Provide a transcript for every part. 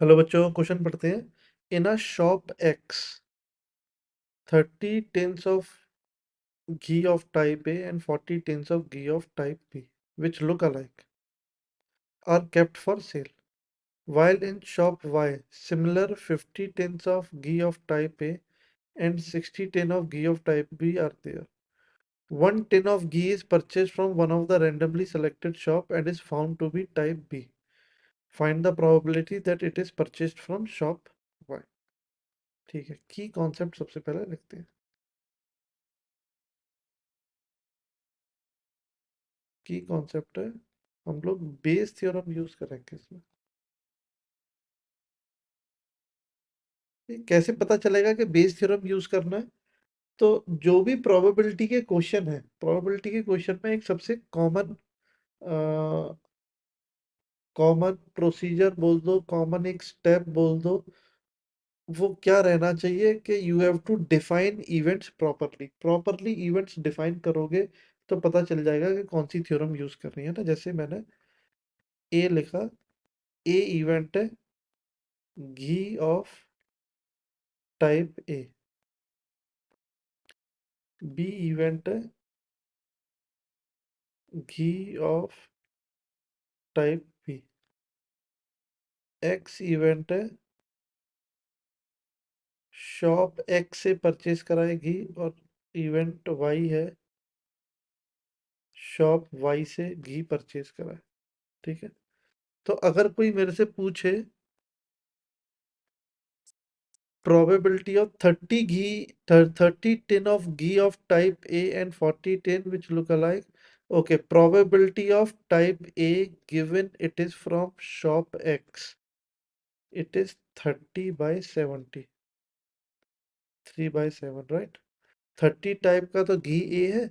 Hello बच्चों, question पढ़ते हैं। इन अ shop x 30 tins of ghee of type A and 40 tins of ghee of type B, which look alike, are kept for sale. While in shop Y, similar 50 tins of ghee of type A and 60 tin of ghee of type B are there. One tin of ghee is purchased from one of the randomly selected shop and is found to be type B. Find the probability that it is purchased from shop Y. ठीक है, की concept सबसे पहले लिखते हैं। की concept है, हम लोग बेस थ्योरम यूज करेंगे इसमें। ये कैसे पता चलेगा कि बेस थ्योरम यूज करना है? तो जो भी प्रोबेबिलिटी के क्वेश्चन है, प्रोबेबिलिटी के क्वेश्चन में एक सबसे कॉमन कॉमन प्रोसीजर बोल दो, कॉमन एक स्टेप बोल दो, वो क्या रहना चाहिए कि you have to define events properly. Properly events define करोगे तो पता चल जाएगा कि कौन सी थ्योरम यूज करनी है ना। जैसे मैंने ए लिखा, ए इवेंट है घी of type A, B event है घी of type B, X event है शॉप एक्स से परचेज कराए घी, और इवेंट वाई है शॉप वाई से घी परचेज कराए। ठीक है, तो अगर कोई मेरे से पूछे probability of 30 tin of ghee of type A and 40 tin which look alike, okay, probability of type A given it is from shop X, it is 30 by 70, 3/7, right. 30 type का तो घी ए है,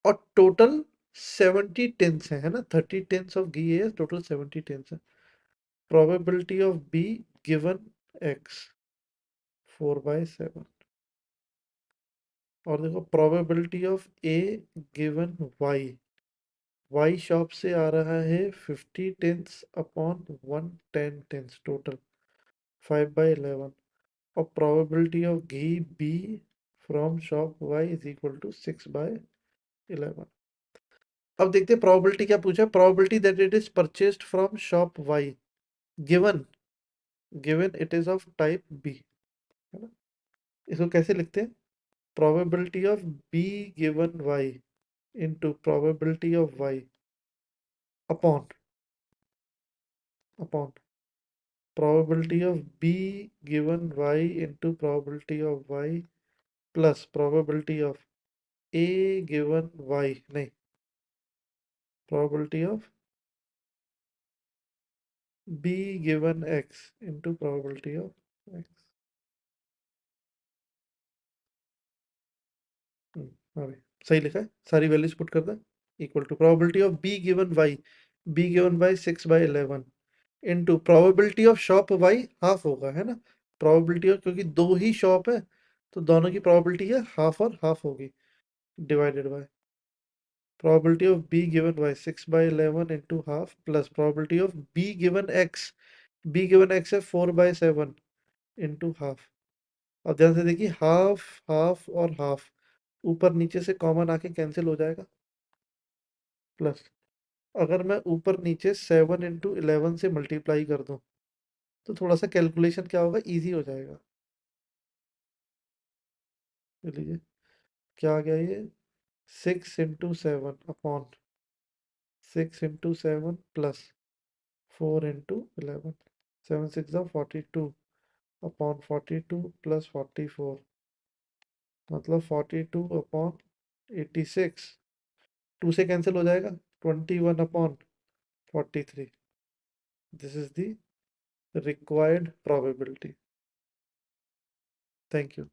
और टोटल 70 टिन्स है ना। 30 tins of ghee है, total 70 tins है। Probability of B given X 4/7, और देखो probability of A given Y, Y shop से आ रहा है 50 टिन्स अपॉन 110 टिन्स, टोटल 5/11, और probability of ghee B from shop Y is equal to 6/11। अब देखते हैं प्रोबेबिलिटी क्या पूछा है। Probability that it is purchased from shop Y given given it is of type B, है ना। इसको कैसे लिखते हैं? Probability of B given Y into probability of Y upon upon probability of b given y into probability of y plus probability of a given y, नहीं, probability of b given x into probability of x। हाँ भाई, सही लिखा है, सारी values put कर दे। Equal to probability of B given by 6/11 into probability of shop Y half होगा, है ना। प्रोबेबिलिटी ऑफ, क्योंकि दो ही शॉप है तो दोनों की प्रोबेबिलिटी है हाफ और हाफ होगी, divided by probability of b given y 6/11 into half plus probability of b given x, b given x है 4/7 into half। अब ध्यान से देखिए, हाफ हाफ और हाफ ऊपर नीचे से कॉमन आके कैंसिल हो जाएगा, प्लस अगर मैं ऊपर नीचे 7 into 11 से मल्टीप्लाई कर दूं तो थोड़ा सा कैलकुलेशन क्या होगा, इजी हो जाएगा। चलिए, क्या आ गया ये, 6 into 7 upon 6 into 7 plus 4 into 11, 7 6 42 upon 42 plus 44, मतलब 42 अपॉन 86, 2 से कैंसिल हो जाएगा, 21 upon 43। This is the required probability. Thank you.